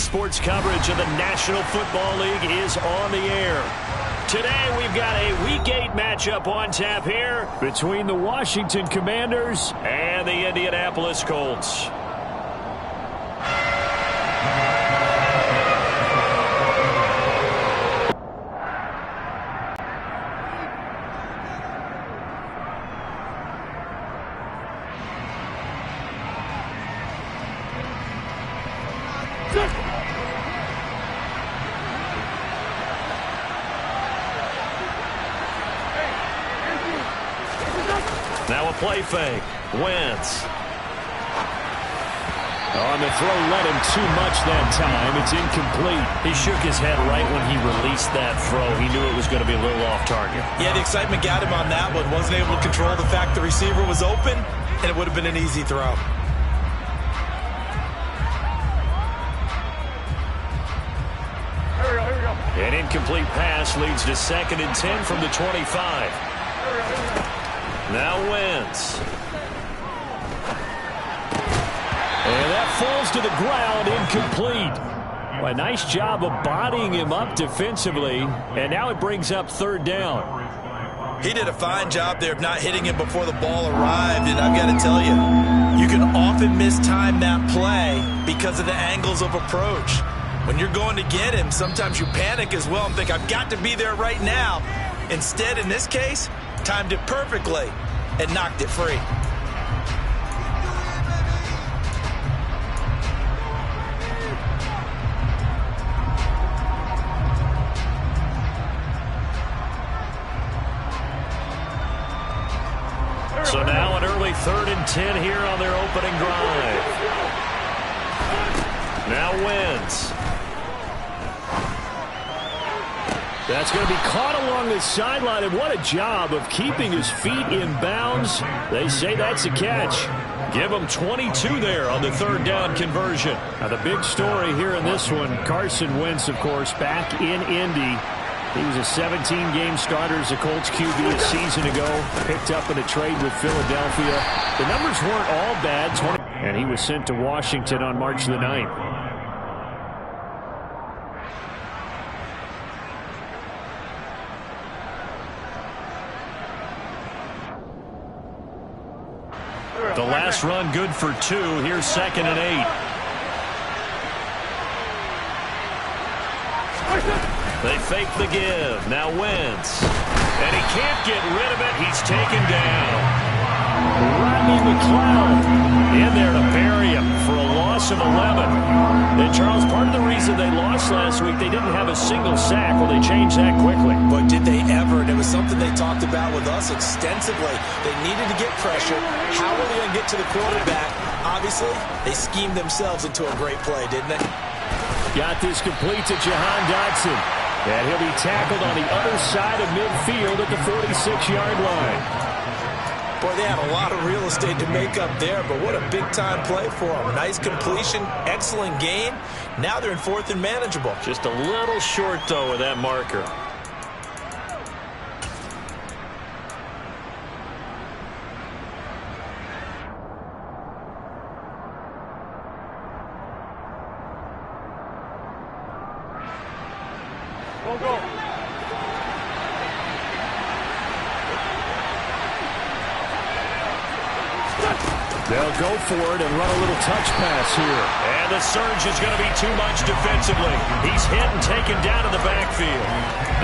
sports coverage of the National Football League is on the air. Today we've got a Week 8 matchup on tap here between the Washington Commanders and the Indianapolis Colts. Now a play fake. Wentz. On the throw, led him too much that time. It's incomplete. He shook his head right when he released that throw. He knew it was going to be a little off target. Yeah, the excitement got him on that one. Wasn't able to control the fact the receiver was open, and it would have been an easy throw. An incomplete pass leads to 2nd and 10 from the 25. Now Wentz. And that falls to the ground, incomplete. Well, a nice job of bodying him up defensively, and now it brings up 3rd down. He did a fine job there of not hitting him before the ball arrived, and I've got to tell you, you can often mistime that play because of the angles of approach. When you're going to get him, sometimes you panic as well and think, I've got to be there right now. Instead, in this case, timed it perfectly and knocked it free. So now an early 3rd and 10 here on their opening drive. Now Wentz. That's going to be caught along the sideline, and what a job of keeping his feet in bounds. They say that's a catch. Give him 22 there on the 3rd down conversion. Now the big story here in this one, Carson Wentz, of course, back in Indy. He was a 17-game starter as a Colts QB a season ago, picked up in a trade with Philadelphia. The numbers weren't all bad, and he was sent to Washington on March the 9th. The last run good for 2. Here's 2nd and 8. They fake the give. Now Wentz. And he can't get rid of it. He's taken down. Rodney McLeod in there to bury him for a loss of 11. And Charles, part of the reason they lost last week, they didn't have a single sack. Well, they changed that quickly. But did they ever? And it was something they talked about with us extensively. They needed to get pressure. How were they going to get to the quarterback? Obviously, they schemed themselves into a great play, didn't they? Got this complete to Jahan Dotson. And he'll be tackled on the other side of midfield at the 46-yard line. Boy, they had a lot of real estate to make up there, but what a big-time play for them. Nice completion, excellent game. Now they're in 4th and manageable. Just a little short, though, with that marker. Go. They'll go for it and run a little touch pass here. And the surge is going to be too much defensively. He's hit and taken down in the backfield.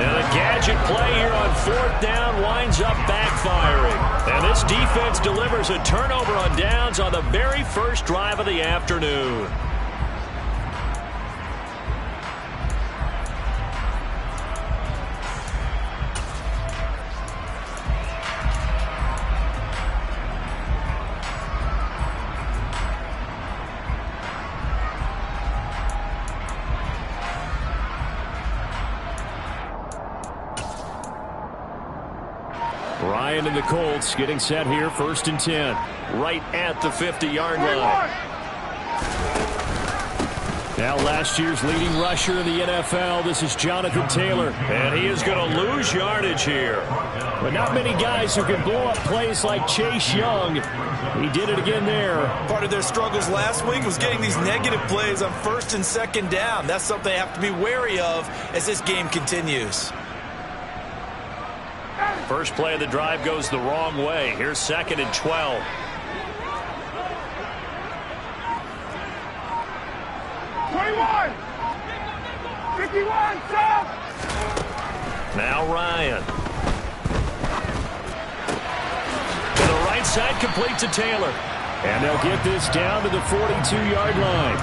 And the gadget play here on 4th down winds up backfiring. And this defense delivers a turnover on downs on the very first drive of the afternoon. Ryan and the Colts getting set here, 1st and 10. Right at the 50-yard line. Now last year's leading rusher in the NFL, this is Jonathan Taylor. And he is going to lose yardage here. But not many guys who can blow up plays like Chase Young. He did it again there. Part of their struggles last week was getting these negative plays on first and second down. That's something they have to be wary of as this game continues. First play of the drive goes the wrong way. Here's 2nd and 12. Now Ryan. To the right side, complete to Taylor. And they'll get this down to the 42-yard line.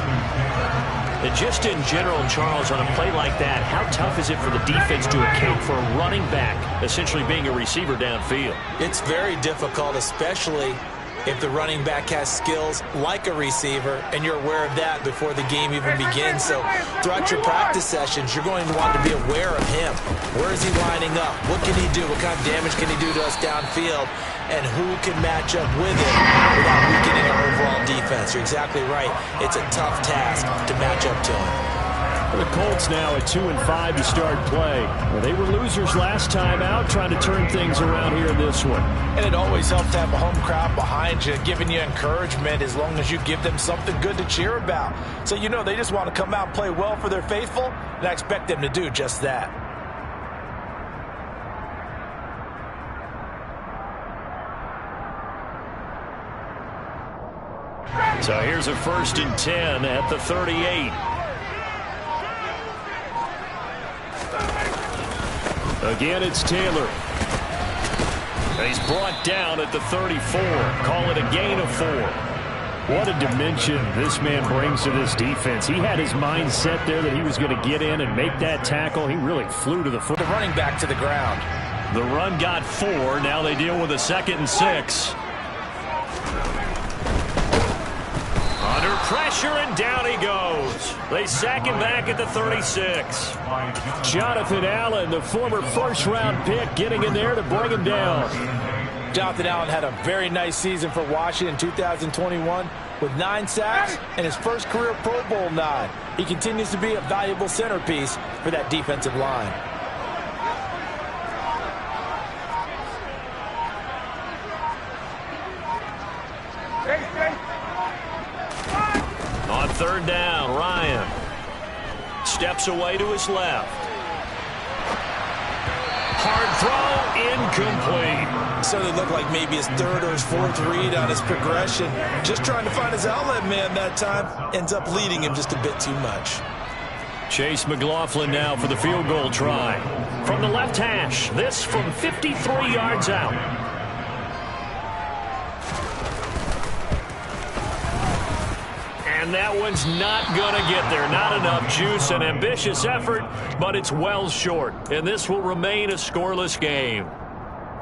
And just in general, Charles, on a play like that, how tough is it for the defense to account for a running back essentially being a receiver downfield? It's very difficult, especially if the running back has skills like a receiver, and you're aware of that before the game even begins. So throughout your practice sessions, you're going to want to be aware of him. Where is he lining up? What can he do? What kind of damage can he do to us downfield? And who can match up with him without weakening our overall defense? You're exactly right. It's a tough task to match up to him. The Colts now at 2-5 to start play. Well, they were losers last time out, trying to turn things around here in this one. And it always helps to have a home crowd behind you, giving you encouragement as long as you give them something good to cheer about. So you know they just want to come out and play well for their faithful, and I expect them to do just that. So here's a 1st and 10 at the 38. Again, it's Taylor. He's brought down at the 34. Call it a gain of 4. What a dimension this man brings to this defense. He had his mind set there that he was going to get in and make that tackle. He really flew to the foot. The running back to the ground. The run got 4. Now they deal with a 2nd and 6. Under pressure, and down he goes. They sack him back at the 36. Jonathan Allen, the former first-round pick, getting in there to bring him down. Jonathan Allen had a very nice season for Washington in 2021 with 9 sacks and his first career Pro Bowl nod. He continues to be a valuable centerpiece for that defensive line. On 3rd down, Ryan steps away to his left. Hard throw, incomplete. So it looked like maybe his 3rd or his 4th read on his progression. Just trying to find his outlet man that time. Ends up leading him just a bit too much. Chase McLaughlin now for the field goal try. From the left hash, this from 53 yards out. And that one's not going to get there. Not enough juice. An ambitious effort, but it's well short. And this will remain a scoreless game.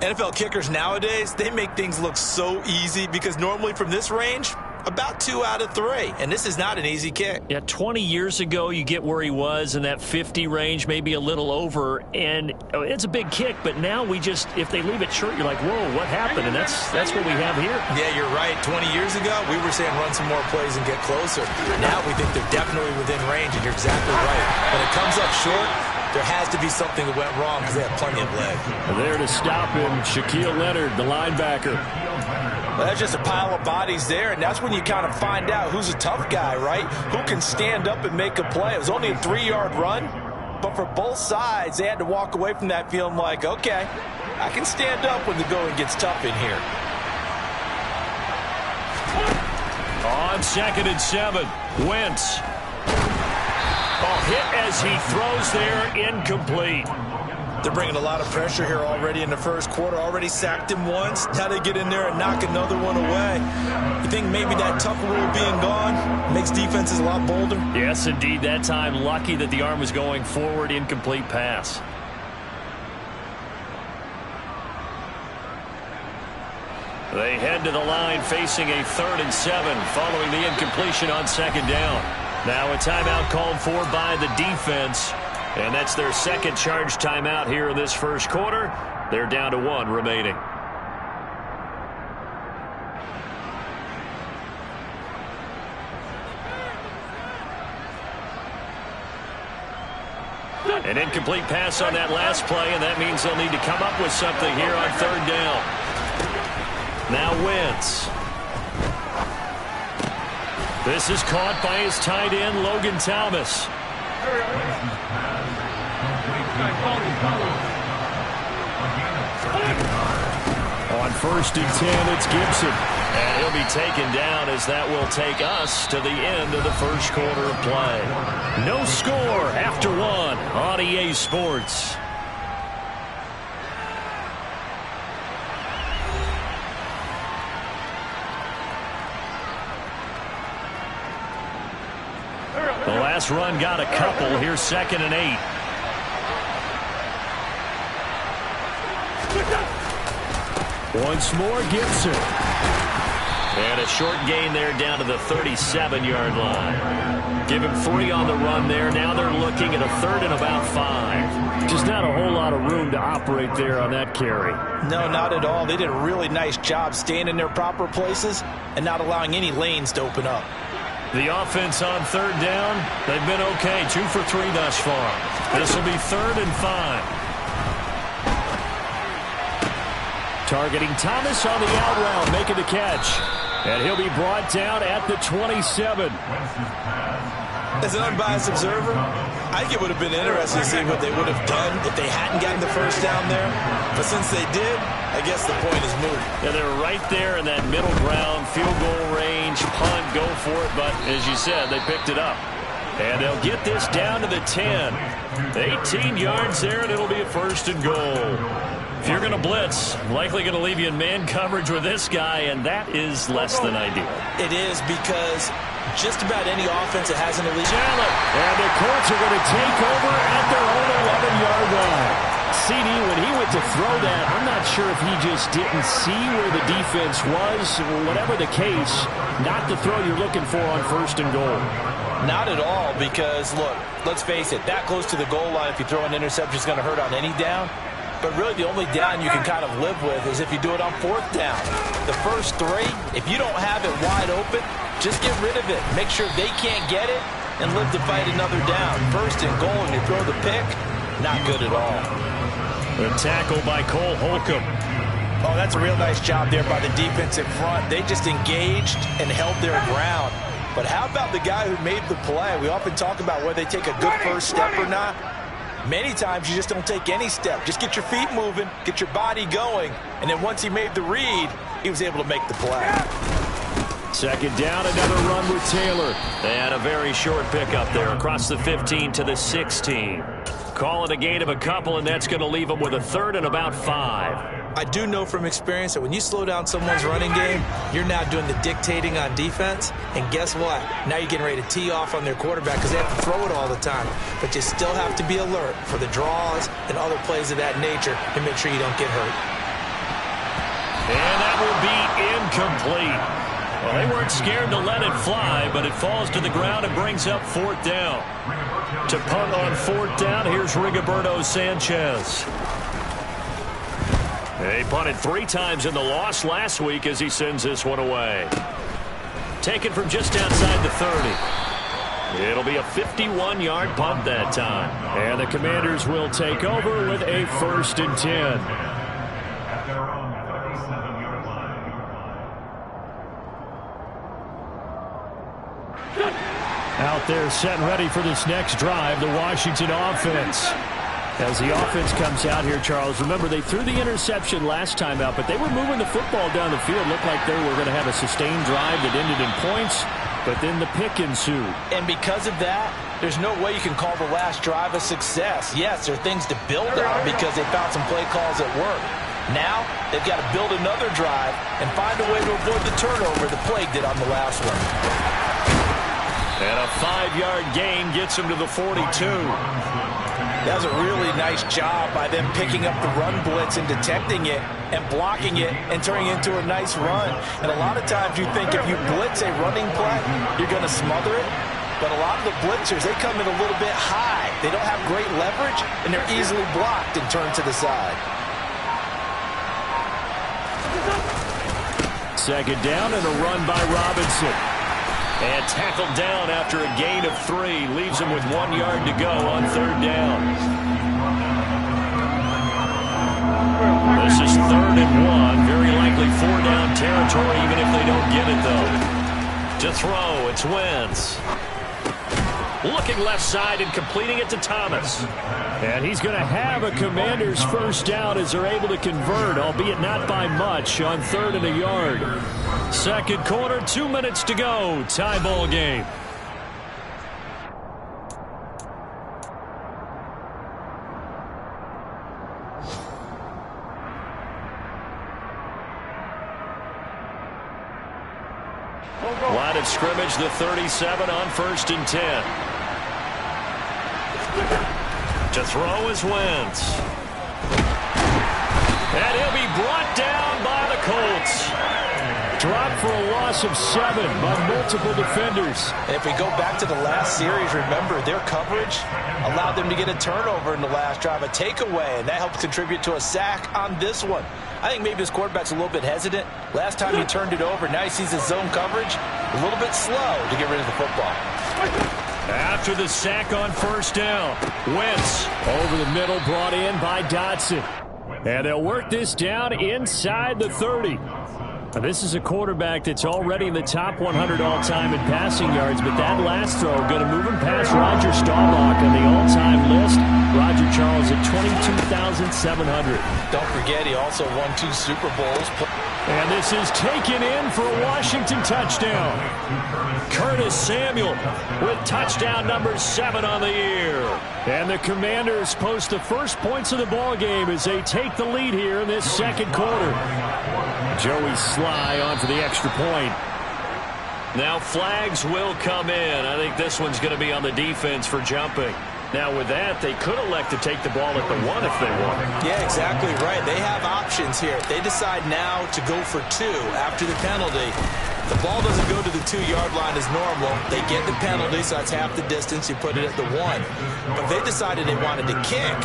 NFL kickers nowadays, they make things look so easy because normally from this range, about 2 out of 3. And this is not an easy kick. Yeah, 20 years ago, you get where he was in that 50 range, maybe a little over. And it's a big kick, but now we just, if they leave it short, you're like, whoa, what happened? And that's what we have here. Yeah, you're right. 20 years ago, we were saying run some more plays and get closer. Now we think they're definitely within range, and you're exactly right. When it comes up short, there has to be something that went wrong because they have plenty of leg. There to stop him, Shaquille Leonard, the linebacker. Well, that's just a pile of bodies there, and that's when you kind of find out who's a tough guy, right? Who can stand up and make a play. It was only a 3-yard run, but for both sides, they had to walk away from that feeling like, okay, I can stand up when the going gets tough in here. On 2nd and 7, Wentz. Hit as he throws there, incomplete. They're bringing a lot of pressure here already in the first quarter. Already sacked him once. Now they get in there and knock another one away. You think maybe that tough rule being gone makes defenses a lot bolder? Yes, indeed. That time, lucky that the arm was going forward. Incomplete pass. They head to the line facing a 3rd and 7 following the incompletion on 2nd down. Now a timeout called for by the defense. And that's their 2nd charge timeout here in this first quarter. They're down to 1 remaining. An incomplete pass on that last play, and that means they'll need to come up with something here on third down. Now Wentz. This is caught by his tight end, Logan Thomas. On 1st and 10, it's Gibson. And he'll be taken down as that will take us to the end of the first quarter of play. No score after 1 on EA Sports. The last run got a couple. Here's 2nd and 8. Once more, Gibson. And a short gain there down to the 37-yard line. Give him 3 on the run there. Now they're looking at a 3rd and about 5. Just not a whole lot of room to operate there on that carry. No, not at all. They did a really nice job staying in their proper places and not allowing any lanes to open up. The offense on 3rd down, they've been okay. 2 for 3 thus far. This will be 3rd and 5. Targeting Thomas on the out route, making the catch. And he'll be brought down at the 27. As an unbiased observer, I think it would have been interesting to see what they would have done if they hadn't gotten the first down there. But since they did, I guess the point is moot. Yeah, they're right there in that middle ground, field goal range, punt, go for it. But as you said, they picked it up. And they'll get this down to the 10. 18 yards there, and it'll be a 1st and goal. If you're going to blitz, likely going to leave you in man coverage with this guy, and that is less than ideal. It is, because just about any offense that has an elite... And the Colts are going to take over at their own 11-yard line. CD, when he went to throw that, I'm not sure if he just didn't see where the defense was. Whatever the case, not the throw you're looking for on 1st and goal. Not at all, because, look, let's face it, that close to the goal line, if you throw an interception, is going to hurt on any down. But really the only down you can kind of live with is if you do it on 4th down. The first 3, if you don't have it wide open, just get rid of it. Make sure they can't get it and live to fight another down. 1st and goal, and you throw the pick, not good at all. The tackle by Cole Holcomb. Oh, that's a real nice job there by the defense in front. They just engaged and held their ground. But how about the guy who made the play? We often talk about whether they take a good first step or not. Many times you just don't take any step. Just get your feet moving, get your body going, and then once he made the read, he was able to make the play. 2nd down, another run with Taylor. And a very short pickup there across the 15 to the 16. Call it a gain of a couple, and that's going to leave them with a 3rd and about 5. I do know from experience that when you slow down someone's running game, you're now doing the dictating on defense. And guess what? Now you're getting ready to tee off on their quarterback because they have to throw it all the time. But you still have to be alert for the draws and other plays of that nature to make sure you don't get hurt. And that will be incomplete. Well, they weren't scared to let it fly, but it falls to the ground and brings up 4th down. To punt on 4th down, here's Rigoberto Sanchez. He punted 3 times in the loss last week as he sends this one away. Taken from just outside the 30. It'll be a 51-yard punt that time. And the Commanders will take over with a 1st and 10. Out there set and ready for this next drive, the Washington offense. As the offense comes out here, Charles, remember they threw the interception last time out, but they were moving the football down the field. Looked like they were going to have a sustained drive that ended in points, but then the pick ensued. And because of that, there's no way you can call the last drive a success. Yes, there are things to build on because they found some play calls that work. Now, they've got to build another drive and find a way to avoid the turnover that plagued it on the last one. And a 5-yard gain gets him to the 42. That was a really nice job by them picking up the run blitz and detecting it and blocking it and turning it into a nice run. And a lot of times you think if you blitz a running play, you're going to smother it. But a lot of the blitzers, they come in a little bit high. They don't have great leverage, and they're easily blocked and turned to the side. 2nd down and a run by Robinson. And tackled down after a gain of 3. Leaves him with 1 yard to go on 3rd down. This is 3rd and 1. Very likely 4-down territory, even if they don't get it, though. To throw, it's Wentz. Looking left side and completing it to Thomas. And he's going to have a Commanders first down as they're able to convert, albeit not by much, on 3rd and a yard. Second quarter, 2 minutes to go. Tie ball game. Line of scrimmage, the 37 on 1st and 10. To throw is Wentz. And he'll be brought down by the Colts. Dropped for a loss of 7 by multiple defenders. And if we go back to the last series, remember, their coverage allowed them to get a turnover in the last drive, a takeaway, and that helped contribute to a sack on this one. I think maybe his quarterback's a little bit hesitant. Last time he turned it over, now he sees his zone coverage a little bit slow to get rid of the football. After the sack on 1st down, Wentz over the middle, brought in by Dotson. And they'll work this down inside the 30. Now, this is a quarterback that's already in the top 100 all-time in passing yards, but that last throw going to move him past Roger Staubach on the all-time list. Roger Charles at 22,700. Don't forget, he also won 2 Super Bowls. And this is taken in for a Washington touchdown. Curtis Samuel with touchdown number 7 on the year. And the Commanders post the first points of the ball game as they take the lead here in this second quarter. Joey Sly on for the extra point. Now flags will come in. I think this one's going to be on the defense for jumping. Now with that, they could elect to take the ball at the 1 if they want. Yeah, exactly right. They have options here. If they decide now to go for 2 after the penalty, the ball doesn't go to the 2-yard line as normal. They get the penalty, so that's half the distance. You put it at the 1. But if they decided they wanted to kick,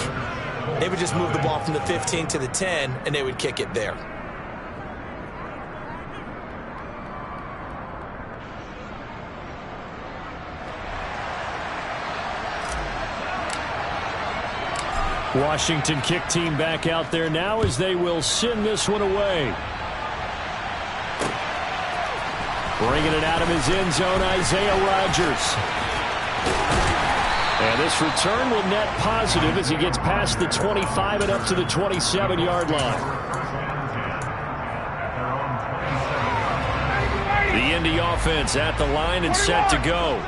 they would just move the ball from the 15 to the 10, and they would kick it there. Washington kick team back out there now as they will send this one away. Bringing it out of his end zone, Isaiah Rodgers. And this return will net positive as he gets past the 25 and up to the 27-yard line. The Indy offense at the line and set to go.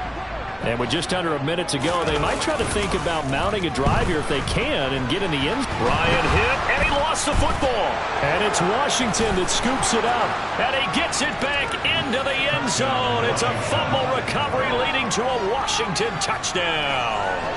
And with just under a minute to go, they might try to think about mounting a drive here if they can and get in the end. Ryan hit, and he lost the football. And it's Washington that scoops it up, and he gets it back into the end zone. It's a fumble recovery leading to a Washington touchdown.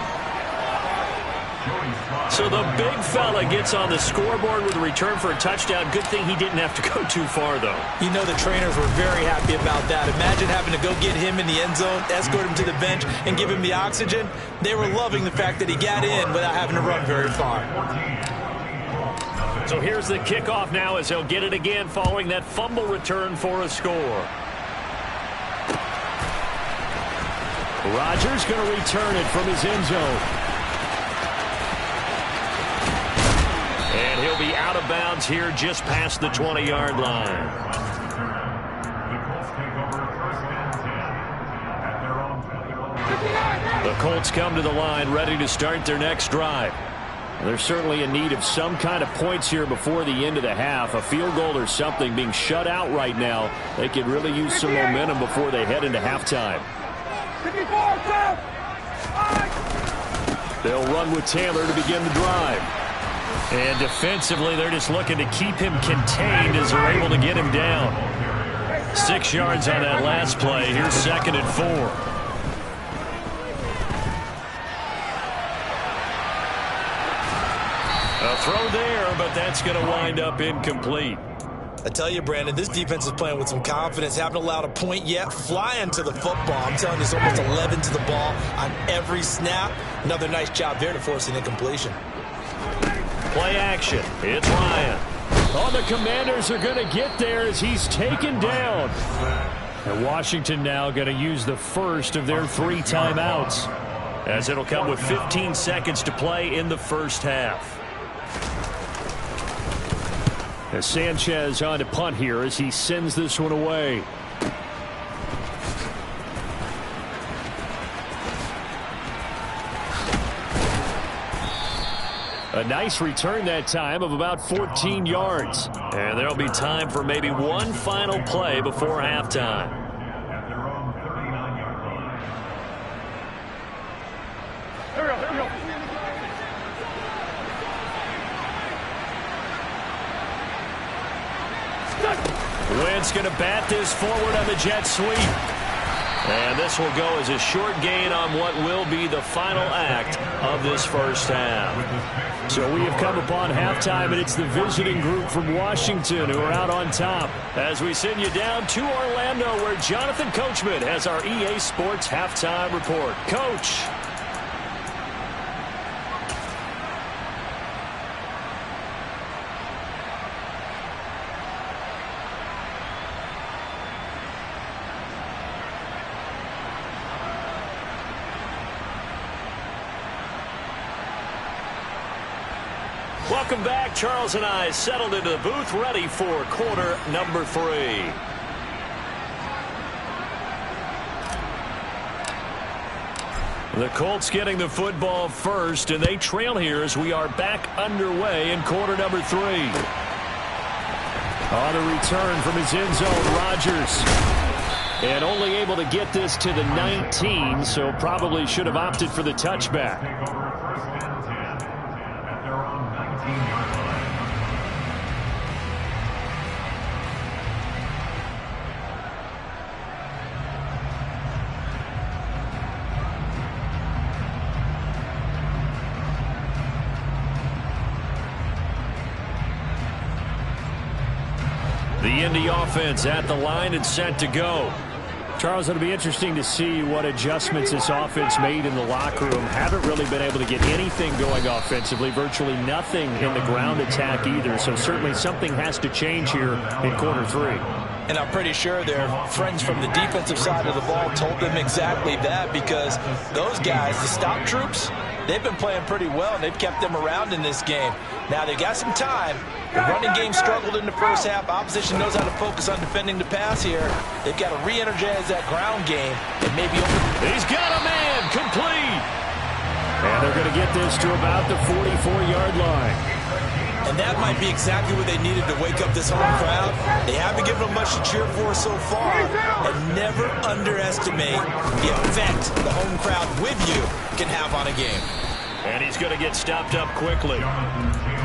So the big fella gets on the scoreboard with a return for a touchdown. Good thing he didn't have to go too far, though. You know the trainers were very happy about that. Imagine having to go get him in the end zone, escort him to the bench, and give him the oxygen. They were loving the fact that he got in without having to run very far. So here's the kickoff now as he'll get it again following that fumble return for a score. Rodgers going to return it from his end zone. And he'll be out of bounds here just past the 20-yard line. The Colts come to the line ready to start their next drive. They're certainly in need of some kind of points here before the end of the half. A field goal or something. Being shut out right now, they could really use some momentum before they head into halftime. They'll run with Taylor to begin the drive. And defensively, they're just looking to keep him contained as they're able to get him down. 6 yards on that last play. Here's 2nd and 4. A throw there, but that's going to wind up incomplete. I tell you, Brandon, this defense is playing with some confidence. Haven't allowed a point yet. Flying to the football. I'm telling you, it's almost 11 to the ball on every snap. Another nice job there to force an incompletion. Play action. It's Ryan. Oh, the Commanders are going to get there as he's taken down. And Washington now going to use the first of their 3 timeouts, as it'll come with 15 seconds to play in the first half. As Sanchez on to punt here as he sends this one away. A nice return that time of about 14 yards. And there'll be time for maybe one final play before halftime. Wentz going to bat this forward on the jet sweep. And this will go as a short gain on what will be the final act of this first half. So we have come upon halftime, and it's the visiting group from Washington who are out on top. As we send you down to Orlando, where Jonathan Coachman has our EA Sports halftime report. Coach. Welcome back. Charles and I settled into the booth, ready for quarter number 3. The Colts getting the football first, and they trail here as we are back underway in quarter number 3. On the return from his end zone, Rodgers. And only able to get this to the 19, so probably should have opted for the touchback. The Indy offense at the line and set to go. Charles, it'll be interesting to see what adjustments this offense made in the locker room. Haven't really been able to get anything going offensively, virtually nothing in the ground attack either. So certainly something has to change here in quarter 3. And I'm pretty sure their friends from the defensive side of the ball told them exactly that, because those guys, the stop troops, they've been playing pretty well, and they've kept them around in this game. Now, they've got some time. The running game struggled in the first half. Opposition knows how to focus on defending the pass here. They've got to re-energize that ground game and maybe open. He's got a man, complete. And they're going to get this to about the 44-yard line. And that might be exactly what they needed to wake up this home crowd. They haven't given them much to cheer for so far. And never underestimate the effect the home crowd with you can have on a game. And he's going to get stopped up quickly.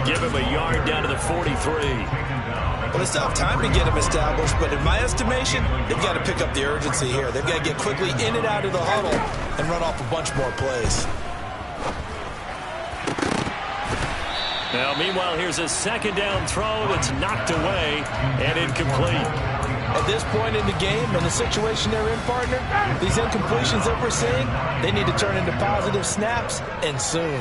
Give him a yard down to the 43. Well, they still have time to get him established, but in my estimation, they've got to pick up the urgency here. They've got to get quickly in and out of the huddle and run off a bunch more plays. Now, meanwhile, here's a second down throw that's knocked away and incomplete. At this point in the game and the situation they're in, partner, these incompletions that we're seeing, they need to turn into positive snaps, and soon.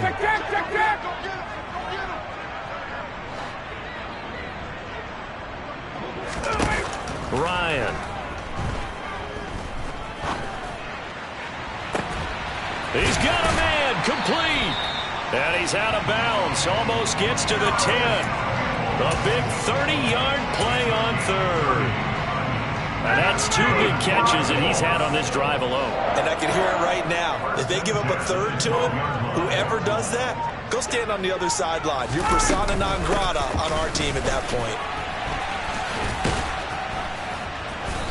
Ryan. He's got a man, complete. And he's out of bounds, almost gets to the 10. A big 30-yard play on third. And that's 2 big catches that he's had on this drive alone. And I can hear it right now. If they give up a third to him, whoever does that, go stand on the other sideline. You're persona non grata on our team at that point.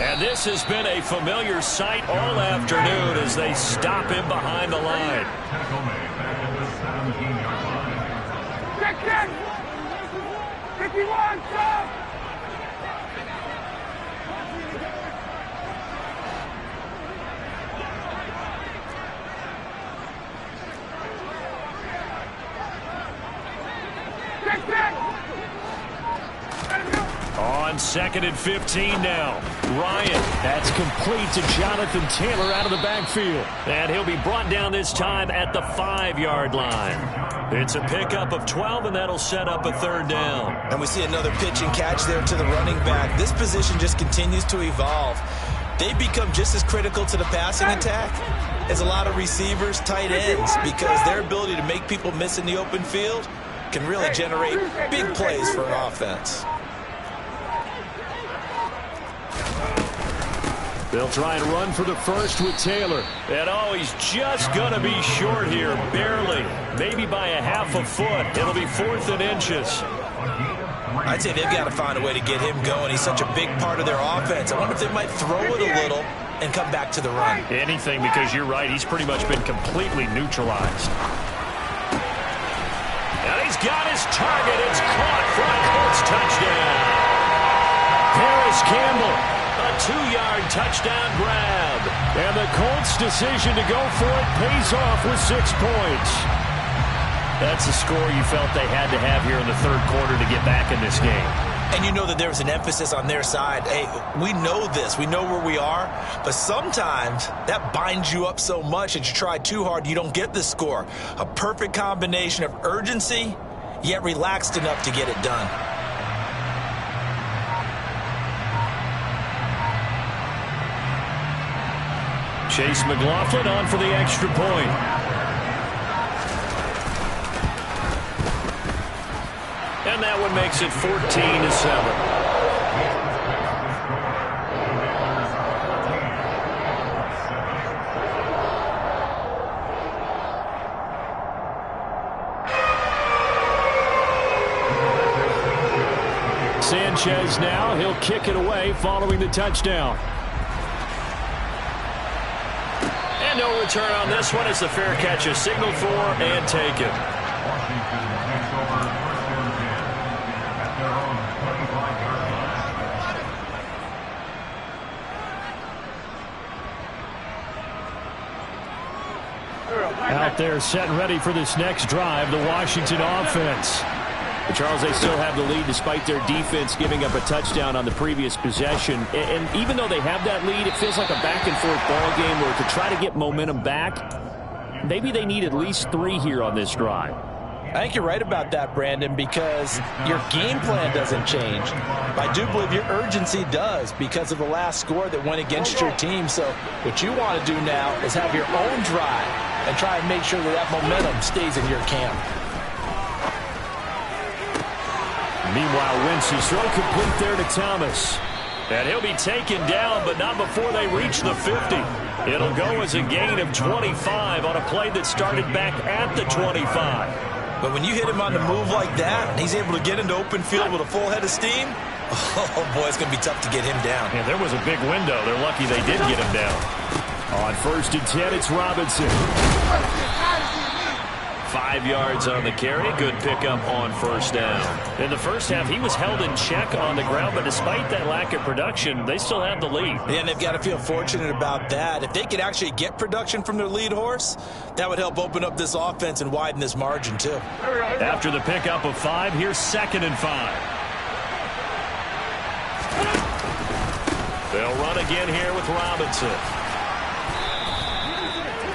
And this has been a familiar sight all afternoon as they stop him behind the line. On 2nd and 15 now. Ryan, that's complete to Jonathan Taylor out of the backfield. And he'll be brought down this time at the 5-yard line. It's a pickup of 12, and that'll set up a third down. And we see another pitch and catch there to the running back. This position just continues to evolve. they become just as critical to the passing attack as a lot of receivers, tight ends, because their ability to make people miss in the open field can really generate big plays for an offense. They'll try and run for the first with Taylor. And oh, he's just going to be short here, barely. Maybe by a half a foot. It'll be 4th and inches. I'd say they've got to find a way to get him going. He's such a big part of their offense. I wonder if they might throw it a little and come back to the run. Anything, because you're right. He's pretty much been completely neutralized. And he's got his target. It's caught for a Colts touchdown. Paris Campbell, a 2-yard touchdown grab. And the Colts' decision to go for it pays off with 6 points. That's the score you felt they had to have here in the third quarter to get back in this game. And you know that there was an emphasis on their side. Hey, we know this. We know where we are. But sometimes that binds you up so much that you try too hard, you don't get the score. A perfect combination of urgency, yet relaxed enough to get it done. Chase McLaughlin on for the extra point. And that one makes it 14-7. Sanchez now, he'll kick it away following the touchdown. And no return on this one as the fair catch is signaled for and taken. Out there set and ready for this next drive, the Washington offense. But Charles, they still have the lead despite their defense giving up a touchdown on the previous possession. And even though they have that lead, it feels like a back-and-forth ball game where to try to get momentum back, maybe they need at least 3 here on this drive. I think you're right about that, Brandon, because your game plan doesn't change. I do believe your urgency does because of the last score that went against your team. So what you want to do now is have your own drive and try and make sure that momentum stays in your camp. Meanwhile, Wentz's throw complete there to Thomas. And he'll be taken down, but not before they reach the 50. It'll go as a gain of 25 on a play that started back at the 25. But when you hit him on the move like that, and he's able to get into open field with a full head of steam, oh boy, it's going to be tough to get him down. Yeah, there was a big window. They're lucky they did get him down. On 1st and 10, it's Robinson. 5 yards on the carry. Good pickup on 1st down. In the first half, he was held in check on the ground, but despite that lack of production, they still have the lead. Yeah, and they've got to feel fortunate about that. If they could actually get production from their lead horse, that would help open up this offense and widen this margin, too. After the pickup of 5, here's 2nd and 5. They'll run again here with Robinson.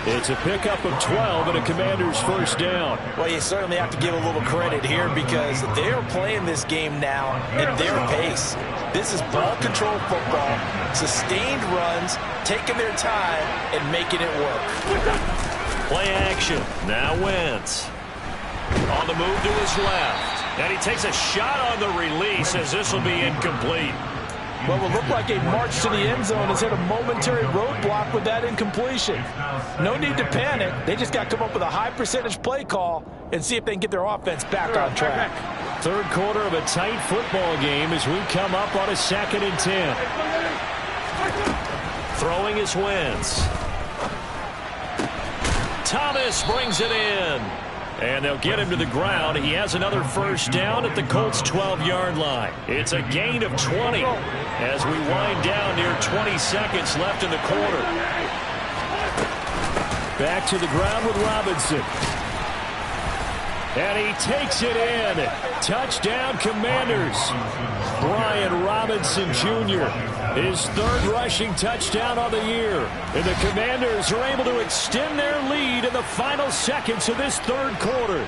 It's a pickup of 12 and a Commander's 1st down. Well, you certainly have to give a little credit here because they're playing this game now at their pace. This is ball control football, sustained runs, taking their time and making it work. Play action. Now Wentz. On the move to his left. And he takes a shot on the release as this will be incomplete. What will look like a march to the end zone has hit a momentary roadblock with that incompletion. No need to panic. They just got to come up with a high percentage play call and see if they can get their offense back on track. Third quarter of a tight football game as we come up on a 2nd and 10. Throwing is Wentz. Thomas brings it in. And they'll get him to the ground. He has another 1st down at the Colts' 12-yard line. It's a gain of 20 as we wind down near 20 seconds left in the quarter. Back to the ground with Robinson. And he takes it in. Touchdown, Commanders. Brian Robinson Jr., his 3rd rushing touchdown on the year. And the Commanders are able to extend their lead in the final seconds of this 3rd quarter.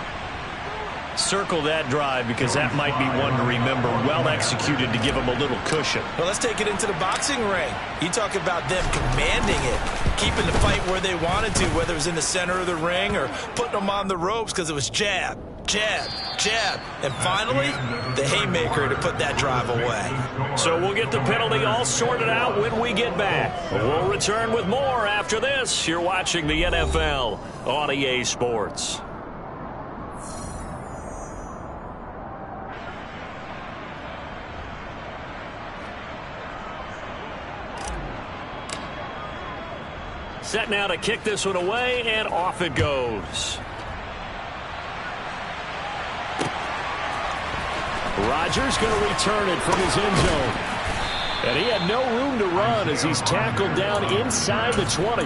Circle that drive because that might be one to remember. Well executed to give them a little cushion. Well, let's take it into the boxing ring. You talk about them commanding it, keeping the fight where they wanted to, whether it was in the center of the ring or putting them on the ropes because it was jab, jab, jab, and finally, the haymaker to put that drive away. So we'll get the penalty all sorted out when we get back. We'll return with more after this. You're watching the NFL on EA Sports. Set now to kick this one away, and off it goes. Rodgers going to return it from his end zone. And he had no room to run as he's tackled down inside the 20.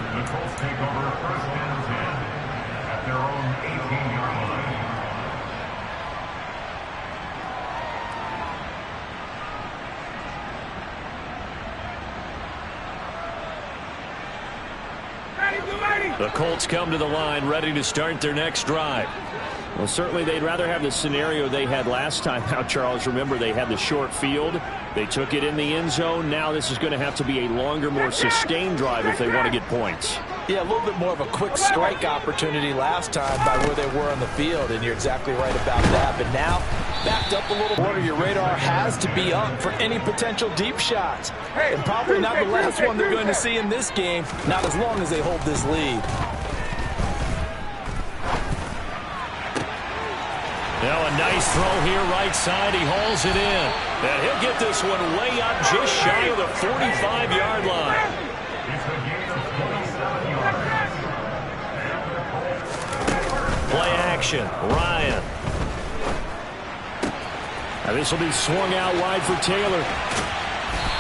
The Colts come to the line ready to start their next drive. Well, certainly they'd rather have the scenario they had last time out, Charles. Remember, they had the short field. They took it in the end zone. Now this is going to have to be a longer, more sustained drive if they want to get points. Yeah, a little bit more of a quick strike opportunity last time by where they were on the field, and you're exactly right about that. But now, backed up a little more, your radar has to be up for any potential deep shots. And probably not the last one they're going to see in this game, not as long as they hold this lead. Now a nice throw here right side. He hauls it in. And he'll get this one way up just shy of the 45-yard line. Play action. Ryan. Now this will be swung out wide for Taylor.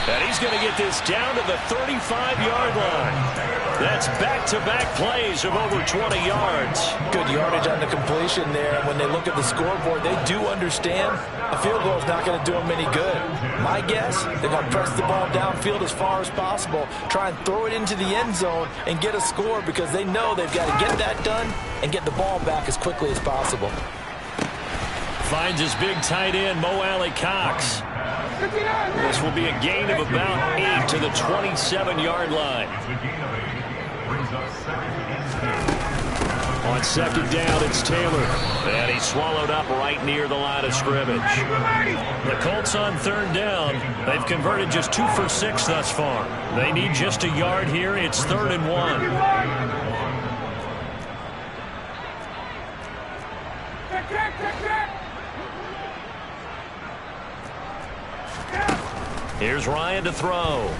And he's going to get this down to the 35-yard line. That's back-to-back plays of over 20 yards. Good yardage on the completion there. And when they look at the scoreboard, they do understand a field goal is not going to do them any good. My guess, they're going to press the ball downfield as far as possible, try and throw it into the end zone and get a score because they know they've got to get that done and get the ball back as quickly as possible. Finds his big tight end, Mo Alley-Cox. This will be a gain of about 8 to the 27-yard line. On second down, it's Taylor. And he's swallowed up right near the line of scrimmage. The Colts on third down. They've converted just 2 for 6 thus far. They need just a yard here. It's 3rd and 1. Here's Ryan to throw.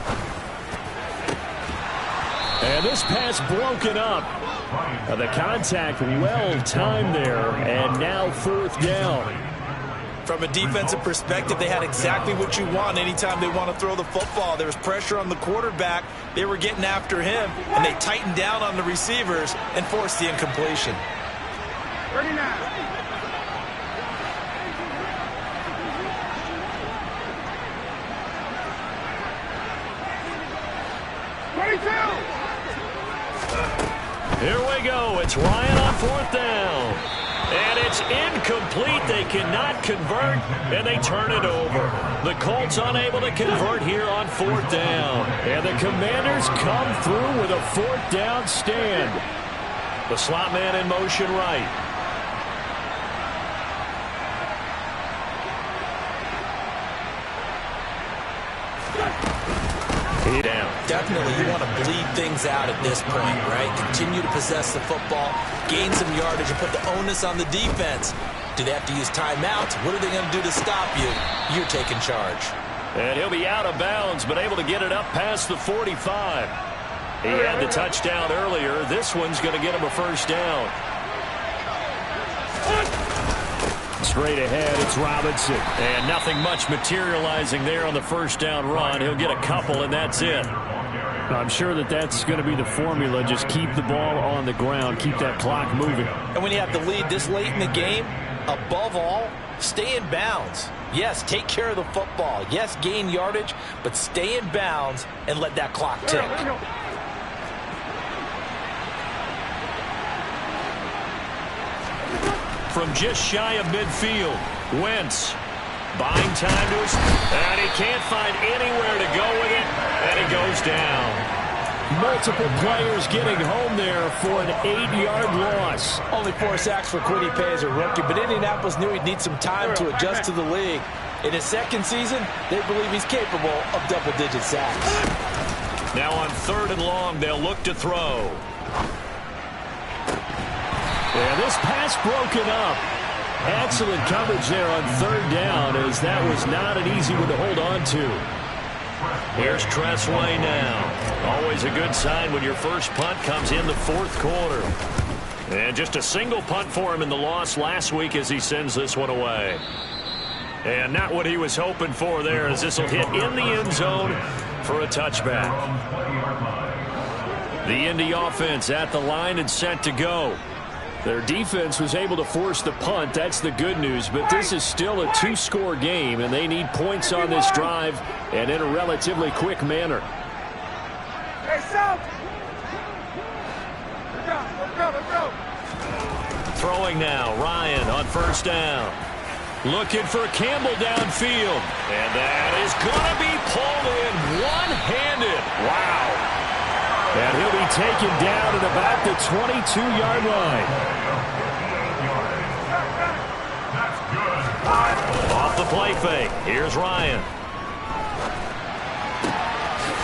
And this pass broken up. The contact well timed there, and now 4th down. From a defensive perspective, they had exactly what you want anytime they want to throw the football. There was pressure on the quarterback. They were getting after him, and they tightened down on the receivers and forced the incompletion. 39. Here we go. It's Ryan on 4th down. And it's incomplete. They cannot convert, and they turn it over. The Colts unable to convert here on 4th down. And the Commanders come through with a 4th down stand. The slot man in motion right. Down. Definitely you want to bleed things out at this point, right? Continue to possess the football, gain some yardage, and put the onus on the defense. Do they have to use timeouts? What are they going to do to stop you? You're taking charge. And he'll be out of bounds, but able to get it up past the 45. He had the touchdown earlier. This one's going to get him a 1st down. Straight ahead, it's Robinson. And nothing much materializing there on the 1st down run. He'll get a couple, and that's it. I'm sure that's going to be the formula. Just keep the ball on the ground. Keep that clock moving. And when you have the lead this late in the game, above all, stay in bounds. Yes, take care of the football. Yes, gain yardage, but stay in bounds and let that clock tick. from just shy of midfield. Wentz buying time to his, and he can't find anywhere to go with it, and he goes down. Multiple players getting home there for an 8-yard loss. Only 4 sacks for Quiddy Pay as a rookie, but Indianapolis knew he'd need some time to adjust to the league. In his second season, they believe he's capable of double-digit sacks. Now on 3rd and long, they'll look to throw. And this pass broken up. Excellent coverage there on 3rd down, as that was not an easy one to hold on to. Here's Tressway now. Always a good sign when your first punt comes in the 4th quarter. And just a single punt for him in the loss last week as he sends this one away. And not what he was hoping for there, as this will hit in the end zone for a touchback. The Indy offense at the line and set to go. Their defense was able to force the punt. That's the good news. But this is still a 2-score game, and they need points on this drive and in a relatively quick manner. Hey, South! Let's go. Throwing now, Ryan on 1st down. Looking for Campbell downfield. And that is going to be pulled in one-handed. Wow. And he'll be taken down at about the 22-yard line. Off the play fake. Here's Ryan.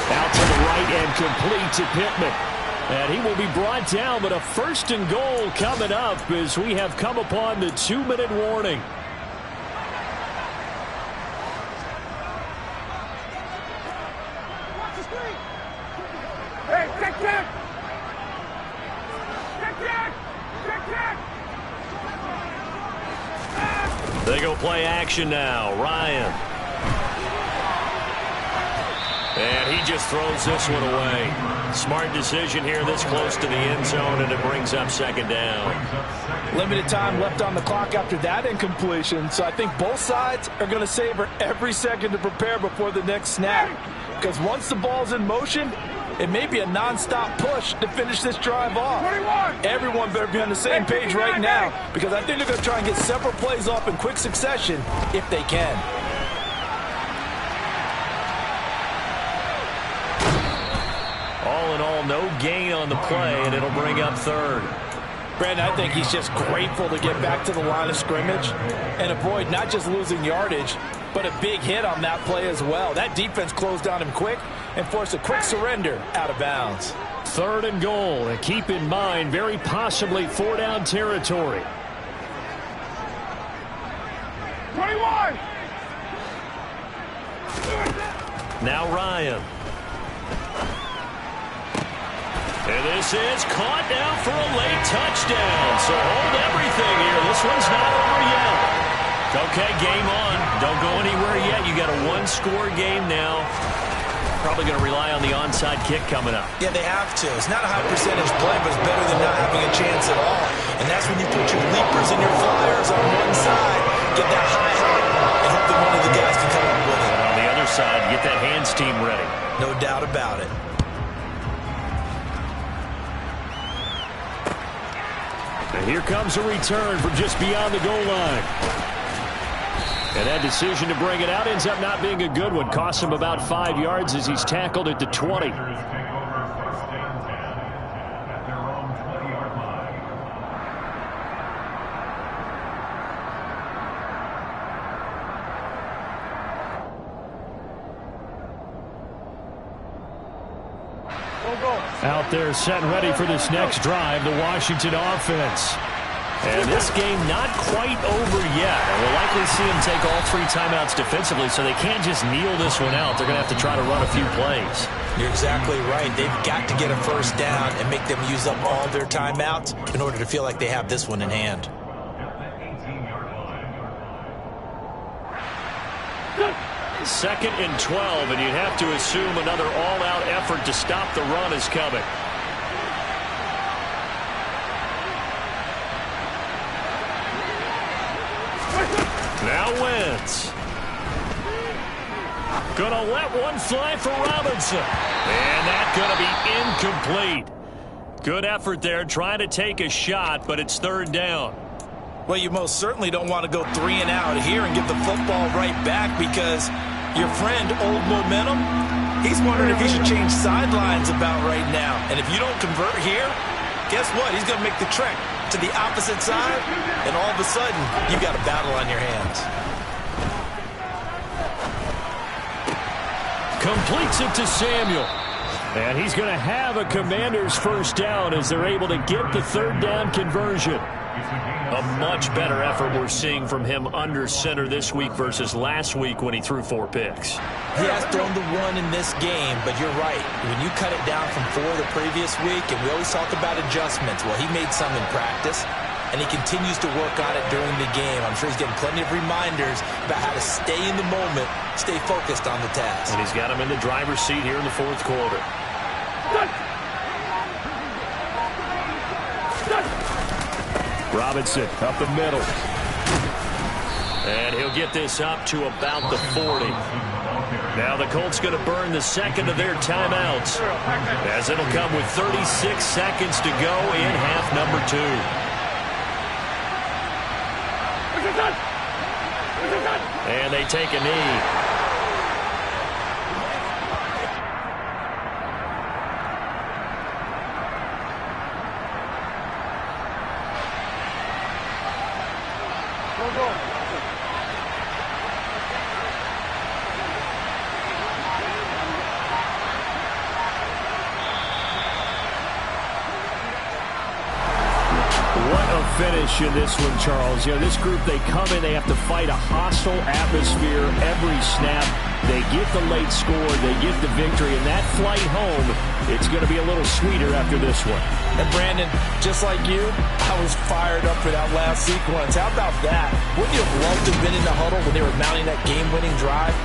Out to the right and complete to Pittman. And he will be brought down, but a 1st and goal coming up as we have come upon the 2-minute warning. They go play action now. Ryan. And he just throws this one away. Smart decision here this close to the end zone, and it brings up 2nd down. Limited time left on the clock after that incompletion, so I think both sides are going to savor every second to prepare before the next snap. Because once the ball's in motion, it may be a non-stop push to finish this drive off. 21. Everyone better be on the same page right now, because I think they're going to try and get several plays off in quick succession if they can. All in all, no gain on the play, and it'll bring up 3rd. Brandon, I think he's just grateful to get back to the line of scrimmage and avoid not just losing yardage, but a big hit on that play as well. That defense closed on him quick and forced a quick surrender out of bounds. 3rd and goal, and keep in mind, very possibly 4-down territory. 21. Now Ryan. And this is caught now for a late touchdown. So hold everything here. This one's not over yet. Okay, game on. Don't go anywhere yet. You got a 1-score game now. Probably going to rely on the onside kick coming up. Yeah, they have to. It's not a high percentage play, but it's better than not having a chance at all. And that's when you put your leapers and your flyers on one side, get that high hop, and hope that one of the guys can come up with it. And on the other side, get that hands team ready. No doubt about it. And here comes a return from just beyond the goal line. And that decision to bring it out ends up not being a good one. Costs him about 5 yards as he's tackled at the 20. Out there set and ready for this next drive, the Washington offense. And this game not quite over yet. And we'll likely see them take all 3 timeouts defensively, so they can't just kneel this one out. They're going to have to try to run a few plays. You're exactly right. They've got to get a 1st down and make them use up all their timeouts in order to feel like they have this one in hand. Second and 12, and you'd have to assume another all-out effort to stop the run is coming. Now Wentz. Gonna let one fly for Robinson. And that's gonna be incomplete. Good effort there, trying to take a shot, but it's 3rd down. Well, you most certainly don't want to go 3 and out here and give the football right back, because your friend, Old Momentum, he's wondering if he should change sidelines about right now. And if you don't convert here, guess what? He's going to make the trek to the opposite side, and all of a sudden, you got a battle on your hands. Completes it to Samuel. And he's going to have a Commanders first down as they're able to get the third down conversion. A much better effort we're seeing from him under center this week versus last week when he threw 4 picks. He has thrown the 1 in this game, but you're right. When you cut it down from 4 the previous week, and we always talk about adjustments, well, he made some in practice, and he continues to work on it during the game. I'm sure he's getting plenty of reminders about how to stay in the moment, stay focused on the task. And he's got him in the driver's seat here in the 4th quarter. Robinson up the middle. And he'll get this up to about the 40. Now the Colts going to burn the second of their timeouts, as it'll come with 36 seconds to go in half number 2. And they take a knee. Finish in this one, Charles. You know, this group, they come in, they have to fight a hostile atmosphere every snap. They get the late score, they get the victory, and that flight home, it's going to be a little sweeter after this one. And Brandon, just like you, I was fired up for that last sequence. How about that? Wouldn't you have loved to have been in the huddle when they were mounting that game-winning drive?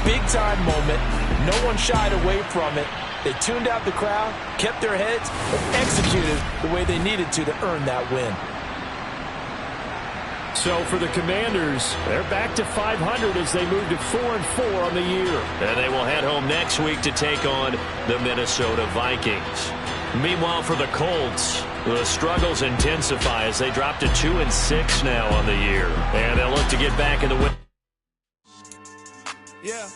Big-time moment. No one shied away from it. They tuned out the crowd, kept their heads, and executed the way they needed to earn that win. So for the Commanders, they're back to 500 as they move to 4-4 on the year. And they will head home next week to take on the Minnesota Vikings. Meanwhile, for the Colts, the struggles intensify as they drop to 2-6 now on the year. And they'll look to get back in the win. Yeah.